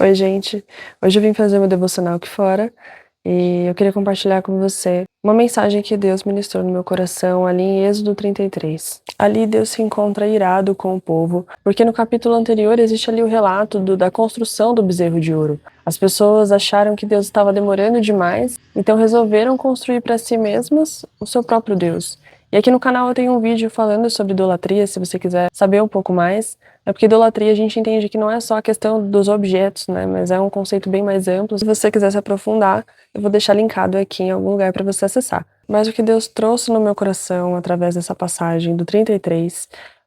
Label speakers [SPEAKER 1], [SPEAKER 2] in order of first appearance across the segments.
[SPEAKER 1] Oi, gente. Hoje eu vim fazer uma devocional aqui fora e eu queria compartilhar com você uma mensagem que Deus ministrou no meu coração ali em Êxodo 33. Ali Deus se encontra irado com o povo, porque no capítulo anterior existe ali o relato da construção do bezerro de ouro. As pessoas acharam que Deus estava demorando demais, então resolveram construir para si mesmas o seu próprio Deus. E aqui no canal eu tenho um vídeo falando sobre idolatria, se você quiser saber um pouco mais. É porque idolatria a gente entende que não é só a questão dos objetos, né? Mas é um conceito bem mais amplo. Se você quiser se aprofundar, eu vou deixar linkado aqui em algum lugar para você acessar. Mas o que Deus trouxe no meu coração através dessa passagem do 33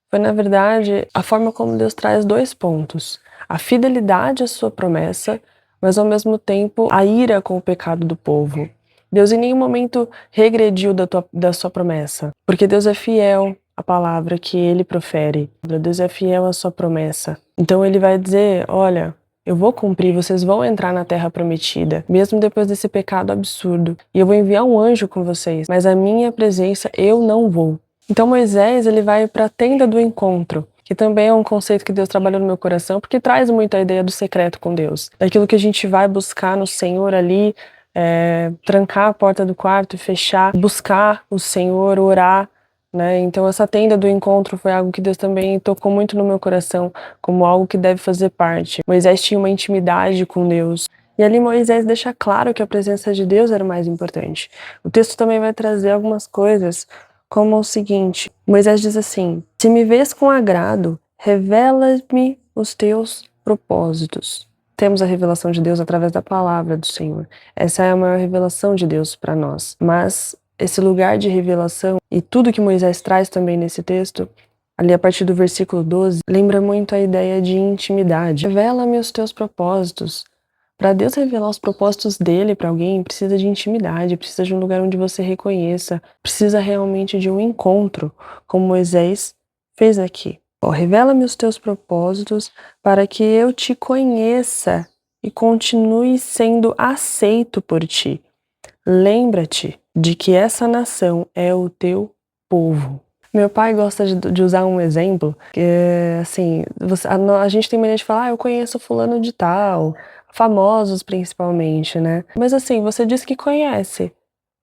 [SPEAKER 1] foi, na verdade, a forma como Deus traz dois pontos. A fidelidade à sua promessa, mas ao mesmo tempo a ira com o pecado do povo. Deus em nenhum momento regrediu da sua promessa, porque Deus é fiel à palavra que Ele profere. Deus é fiel à sua promessa. Então Ele vai dizer, olha, eu vou cumprir, vocês vão entrar na terra prometida, mesmo depois desse pecado absurdo. E eu vou enviar um anjo com vocês, mas a minha presença eu não vou. Então Moisés, ele vai para a tenda do encontro, que também é um conceito que Deus trabalhou no meu coração, porque traz muito a ideia do secreto com Deus. Daquilo que a gente vai buscar no Senhor ali, trancar a porta do quarto e fechar, buscar o Senhor, orar, né? Então essa tenda do encontro foi algo que Deus também tocou muito no meu coração, como algo que deve fazer parte. Moisés tinha uma intimidade com Deus. E ali Moisés deixa claro que a presença de Deus era o mais importante. O texto também vai trazer algumas coisas, como o seguinte: Moisés diz assim: se me vês com agrado, revela-me os teus propósitos. Temos a revelação de Deus através da palavra do Senhor. Essa é a maior revelação de Deus para nós. Mas esse lugar de revelação e tudo que Moisés traz também nesse texto, ali a partir do versículo 12, lembra muito a ideia de intimidade. Revela-me os teus propósitos. Para Deus revelar os propósitos dele para alguém, precisa de intimidade, precisa de um lugar onde você reconheça, precisa realmente de um encontro, como Moisés fez aqui. Revela-me os teus propósitos para que eu te conheça e continue sendo aceito por ti. Lembra-te de que essa nação é o teu povo. Meu pai gosta de usar um exemplo, que é assim, a gente tem mania de falar, eu conheço fulano de tal, famosos principalmente, né? Mas assim, você diz que conhece,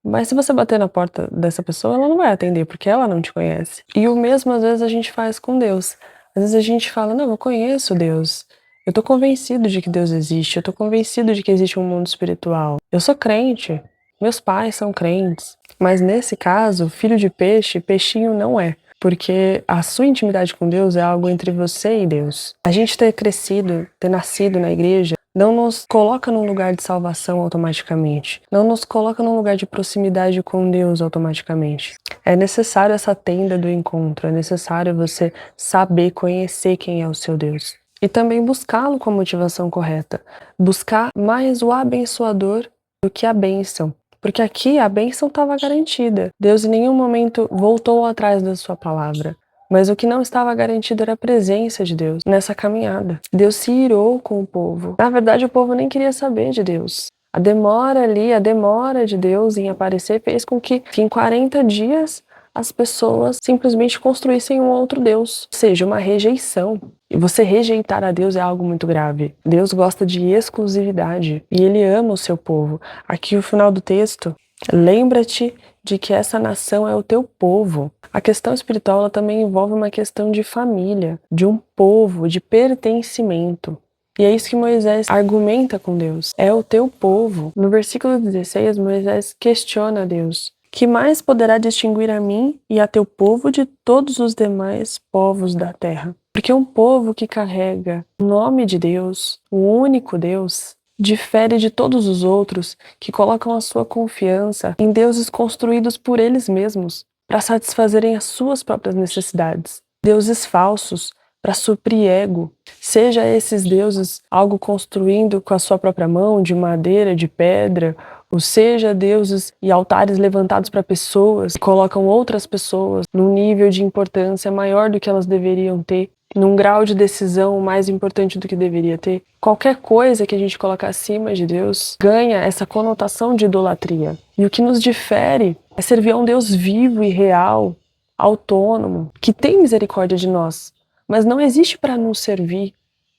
[SPEAKER 1] mas se você bater na porta dessa pessoa, ela não vai atender, porque ela não te conhece. E o mesmo às vezes a gente faz com Deus. Às vezes a gente fala, não, eu conheço Deus. Eu tô convencido de que Deus existe, eu tô convencido de que existe um mundo espiritual. Eu sou crente, meus pais são crentes. Mas nesse caso, filho de peixe, peixinho não é. Porque a sua intimidade com Deus é algo entre você e Deus. A gente ter crescido, ter nascido na igreja, não nos coloca num lugar de salvação automaticamente. Não nos coloca num lugar de proximidade com Deus automaticamente. É necessário essa tenda do encontro, é necessário você saber, conhecer quem é o seu Deus. E também buscá-lo com a motivação correta. Buscar mais o abençoador do que a bênção. Porque aqui a bênção estava garantida. Deus em nenhum momento voltou atrás da sua palavra. Mas o que não estava garantido era a presença de Deus nessa caminhada. Deus se irou com o povo. Na verdade, o povo nem queria saber de Deus. A demora de Deus em aparecer fez com que em 40 dias as pessoas simplesmente construíssem um outro Deus. Ou seja, uma rejeição. E você rejeitar a Deus é algo muito grave. Deus gosta de exclusividade e Ele ama o seu povo. Aqui o final do texto, lembra-te de que essa nação é o teu povo. A questão espiritual ela também envolve uma questão de família, de um povo, de pertencimento. E é isso que Moisés argumenta com Deus. É o teu povo. No versículo 16, Moisés questiona Deus. Que mais poderá distinguir a mim e a teu povo de todos os demais povos da terra? Porque um povo que carrega o nome de Deus, o único Deus, difere de todos os outros que colocam a sua confiança em deuses construídos por eles mesmos para satisfazerem as suas próprias necessidades. Deuses falsos para suprir ego. Seja esses deuses algo construindo com a sua própria mão, de madeira, de pedra, ou seja deuses e altares levantados para pessoas que colocam outras pessoas num nível de importância maior do que elas deveriam ter, num grau de decisão mais importante do que deveria ter. Qualquer coisa que a gente coloca acima de Deus ganha essa conotação de idolatria. E o que nos difere é servir a um Deus vivo e real, autônomo, que tem misericórdia de nós, mas não existe para nos servir,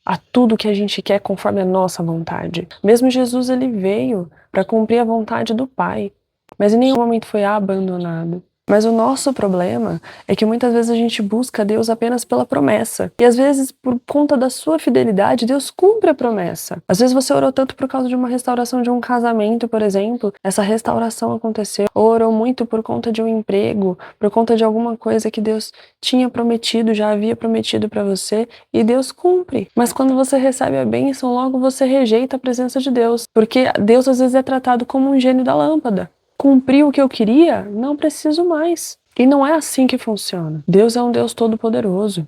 [SPEAKER 1] a tudo que a gente quer conforme a nossa vontade. Mesmo Jesus, ele veio para cumprir a vontade do Pai, mas em nenhum momento foi abandonado. Mas o nosso problema é que muitas vezes a gente busca Deus apenas pela promessa. E às vezes, por conta da sua fidelidade, Deus cumpre a promessa. Às vezes você orou tanto por causa de uma restauração de um casamento, por exemplo, essa restauração aconteceu. Ou orou muito por conta de um emprego, por conta de alguma coisa que Deus tinha prometido, já havia prometido para você, e Deus cumpre. Mas quando você recebe a bênção, logo você rejeita a presença de Deus. Porque Deus às vezes é tratado como um gênio da lâmpada. Cumprir o que eu queria, não preciso mais. E não é assim que funciona. Deus é um Deus todo-poderoso.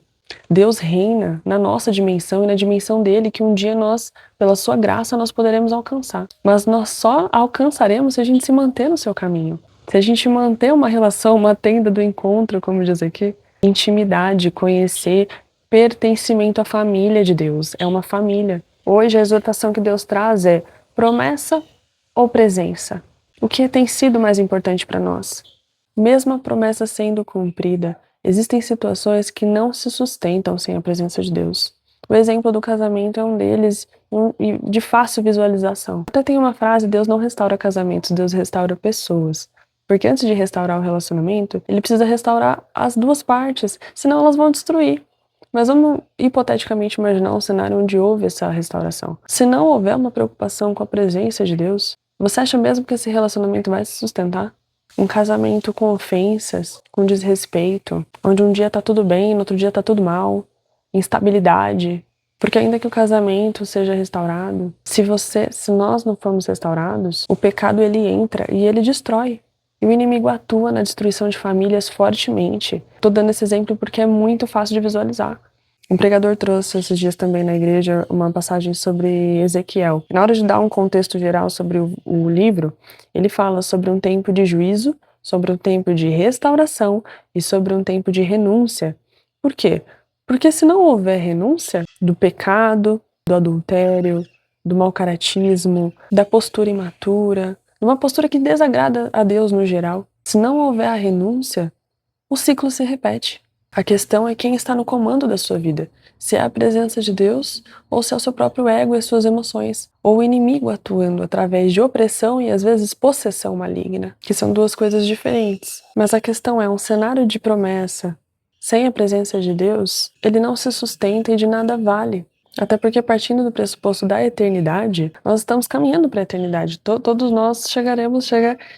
[SPEAKER 1] Deus reina na nossa dimensão e na dimensão dele, que um dia nós, pela sua graça, nós poderemos alcançar. Mas nós só alcançaremos se a gente se manter no seu caminho. Se a gente manter uma relação, uma tenda do encontro, como diz aqui, intimidade, conhecer, pertencimento à família de Deus. É uma família. Hoje a exortação que Deus traz é promessa ou presença? O que tem sido mais importante para nós? Mesmo a promessa sendo cumprida, existem situações que não se sustentam sem a presença de Deus. O exemplo do casamento é um deles, de fácil visualização. Até tem uma frase: Deus não restaura casamentos, Deus restaura pessoas. Porque antes de restaurar o relacionamento, ele precisa restaurar as duas partes, senão elas vão destruir. Mas vamos hipoteticamente imaginar um cenário onde houve essa restauração. Se não houver uma preocupação com a presença de Deus, você acha mesmo que esse relacionamento vai se sustentar? Um casamento com ofensas, com desrespeito, onde um dia tá tudo bem, no outro dia tá tudo mal, instabilidade. Porque ainda que o casamento seja restaurado, se nós não formos restaurados, o pecado ele entra e ele destrói. E o inimigo atua na destruição de famílias fortemente. Tô dando esse exemplo porque é muito fácil de visualizar. Um pregador trouxe esses dias também na igreja uma passagem sobre Ezequiel. Na hora de dar um contexto geral sobre o livro, ele fala sobre um tempo de juízo, sobre um tempo de restauração e sobre um tempo de renúncia. Por quê? Porque se não houver renúncia do pecado, do adultério, do mau-caratismo, da postura imatura, uma postura que desagrada a Deus no geral, se não houver a renúncia, o ciclo se repete. A questão é quem está no comando da sua vida, se é a presença de Deus ou se é o seu próprio ego e as suas emoções, ou o inimigo atuando através de opressão e às vezes possessão maligna, que são duas coisas diferentes. Mas a questão é, um cenário de promessa sem a presença de Deus, ele não se sustenta e de nada vale. Até porque, partindo do pressuposto da eternidade, nós estamos caminhando para a eternidade. Todos nós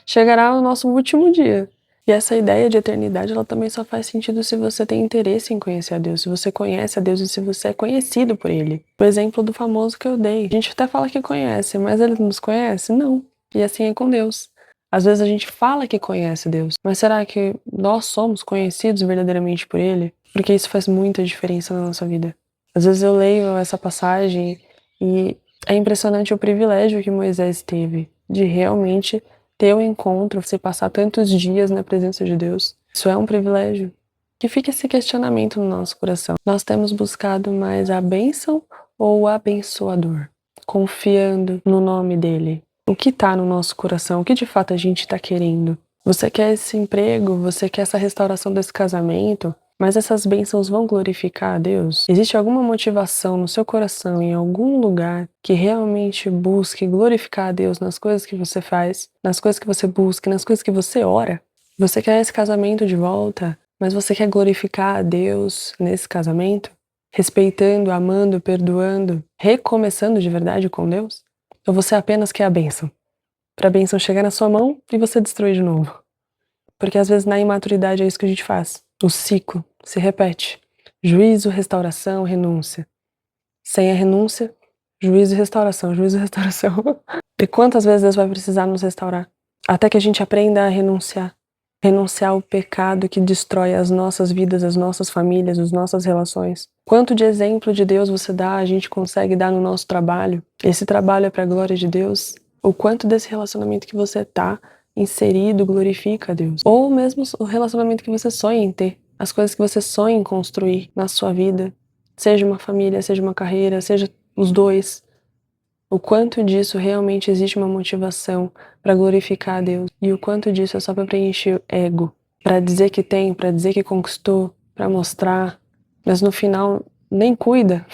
[SPEAKER 1] chegará o nosso último dia. E essa ideia de eternidade, ela também só faz sentido se você tem interesse em conhecer a Deus, se você conhece a Deus e se você é conhecido por Ele. O exemplo do famoso que eu dei. A gente até fala que conhece, mas Ele nos conhece? Não. E assim é com Deus. Às vezes a gente fala que conhece Deus, mas será que nós somos conhecidos verdadeiramente por Ele? Porque isso faz muita diferença na nossa vida. Às vezes eu leio essa passagem e é impressionante o privilégio que Moisés teve de realmente ter um encontro, você passar tantos dias na presença de Deus. Isso é um privilégio. Que fica esse questionamento no nosso coração. Nós temos buscado mais a bênção ou o abençoador? Confiando no nome dele. O que está no nosso coração? O que de fato a gente está querendo? Você quer esse emprego? Você quer essa restauração desse casamento? Mas essas bênçãos vão glorificar a Deus? Existe alguma motivação no seu coração, em algum lugar, que realmente busque glorificar a Deus nas coisas que você faz, nas coisas que você busca, nas coisas que você ora? Você quer esse casamento de volta, mas você quer glorificar a Deus nesse casamento? Respeitando, amando, perdoando, recomeçando de verdade com Deus? Ou você apenas quer a bênção? Para a bênção chegar na sua mão e você destruir de novo? Porque às vezes na imaturidade é isso que a gente faz. O ciclo se repete. Juízo, restauração, renúncia. Sem a renúncia, juízo e restauração, juízo e restauração. E quantas vezes Deus vai precisar nos restaurar? Até que a gente aprenda a renunciar. Renunciar ao pecado que destrói as nossas vidas, as nossas famílias, as nossas relações. Quanto de exemplo de Deus você dá, a gente consegue dar no nosso trabalho? Esse trabalho é para a glória de Deus? O quanto desse relacionamento que você tá inserido glorifica a Deus? Ou mesmo o relacionamento que você sonha em ter, as coisas que você sonha em construir na sua vida, seja uma família, seja uma carreira, seja os dois. O quanto disso realmente existe uma motivação para glorificar a Deus e o quanto disso é só para preencher ego, para dizer que tem, para dizer que conquistou, para mostrar, mas no final nem cuida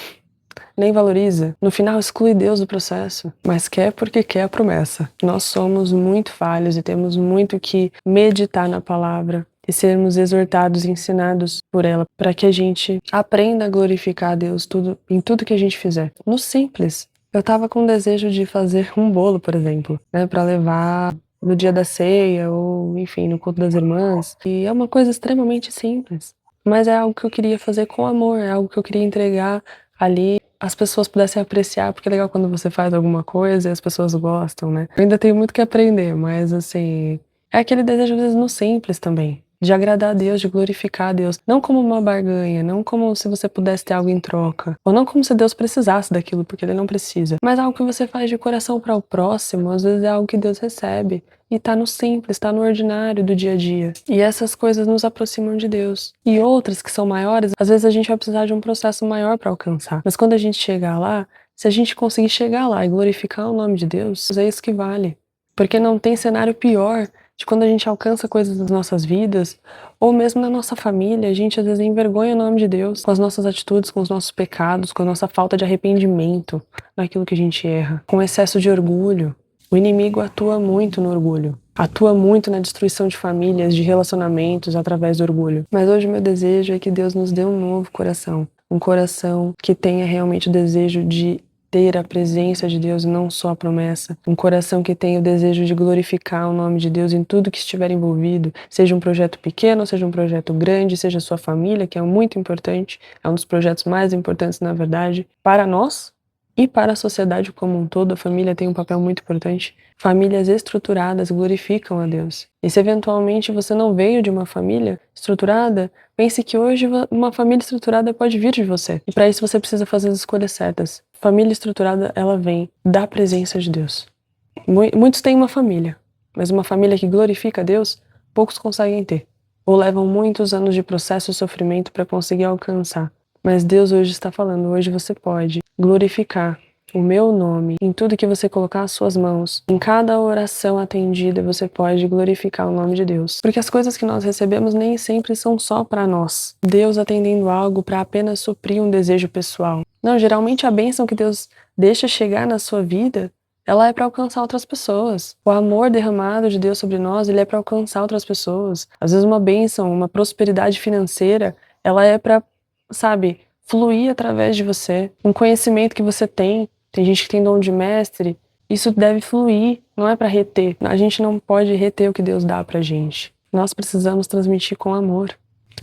[SPEAKER 1] nem valoriza. No final, exclui Deus do processo, mas quer porque quer a promessa. Nós somos muito falhos e temos muito que meditar na palavra e sermos exortados e ensinados por ela, para que a gente aprenda a glorificar a Deus em tudo que a gente fizer. No simples. Eu tava com desejo de fazer um bolo, por exemplo, né, para levar no dia da ceia ou, enfim, no culto das irmãs. E é uma coisa extremamente simples, mas é algo que eu queria fazer com amor, é algo que eu queria entregar ali, as pessoas pudessem apreciar, porque é legal quando você faz alguma coisa e as pessoas gostam, né? Eu ainda tenho muito que aprender, mas assim, é aquele desejo às vezes no simples também, de agradar a Deus, de glorificar a Deus, não como uma barganha, não como se você pudesse ter algo em troca, ou não como se Deus precisasse daquilo, porque Ele não precisa, mas algo que você faz de coração para o próximo, às vezes é algo que Deus recebe, e tá no simples, tá no ordinário do dia a dia. E essas coisas nos aproximam de Deus. E outras que são maiores, às vezes a gente vai precisar de um processo maior para alcançar, mas quando a gente chegar lá, se a gente conseguir chegar lá e glorificar o nome de Deus, é isso que vale. Porque não tem cenário pior de quando a gente alcança coisas nas nossas vidas, ou mesmo na nossa família, a gente às vezes envergonha o nome de Deus com as nossas atitudes, com os nossos pecados, com a nossa falta de arrependimento naquilo que a gente erra, com excesso de orgulho. O inimigo atua muito no orgulho, atua muito na destruição de famílias, de relacionamentos através do orgulho. Mas hoje o meu desejo é que Deus nos dê um novo coração, um coração que tenha realmente o desejo de ter a presença de Deus e não só a promessa. Um coração que tenha o desejo de glorificar o nome de Deus em tudo que estiver envolvido, seja um projeto pequeno, seja um projeto grande, seja a sua família, que é muito importante, é um dos projetos mais importantes, na verdade, para nós e para a sociedade como um todo. A família tem um papel muito importante. Famílias estruturadas glorificam a Deus. E se eventualmente você não veio de uma família estruturada, pense que hoje uma família estruturada pode vir de você. E para isso você precisa fazer as escolhas certas. Família estruturada, ela vem da presença de Deus. Muitos têm uma família, mas uma família que glorifica a Deus, poucos conseguem ter. Ou levam muitos anos de processo e sofrimento para conseguir alcançar. Mas Deus hoje está falando, hoje você pode glorificar o meu nome em tudo que você colocar as suas mãos. Em cada oração atendida, você pode glorificar o nome de Deus. Porque as coisas que nós recebemos nem sempre são só para nós. Deus atendendo algo para apenas suprir um desejo pessoal. Não, geralmente a bênção que Deus deixa chegar na sua vida, ela é para alcançar outras pessoas. O amor derramado de Deus sobre nós, ele é para alcançar outras pessoas. Às vezes uma bênção, uma prosperidade financeira, ela é para, sabe, fluir através de você. Um conhecimento que você tem gente que tem dom de mestre, isso deve fluir, não é para reter. A gente não pode reter o que Deus dá pra gente. Nós precisamos transmitir com amor.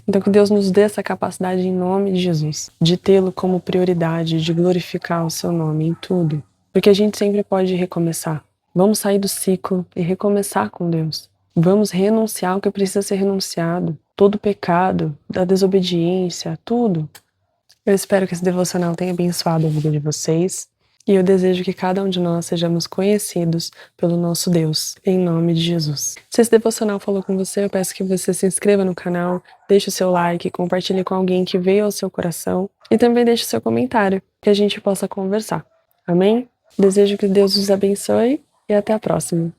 [SPEAKER 1] Então que Deus nos dê essa capacidade em nome de Jesus, de tê-lo como prioridade, de glorificar o seu nome em tudo. Porque a gente sempre pode recomeçar. Vamos sair do ciclo e recomeçar com Deus. Vamos renunciar ao que precisa ser renunciado. Todo pecado, da desobediência, tudo. Eu espero que esse devocional tenha abençoado a vida de vocês. E eu desejo que cada um de nós sejamos conhecidos pelo nosso Deus, em nome de Jesus. Se esse devocional falou com você, eu peço que você se inscreva no canal, deixe o seu like, compartilhe com alguém que veio ao seu coração e também deixe o seu comentário, que a gente possa conversar. Amém? Desejo que Deus os abençoe e até a próxima.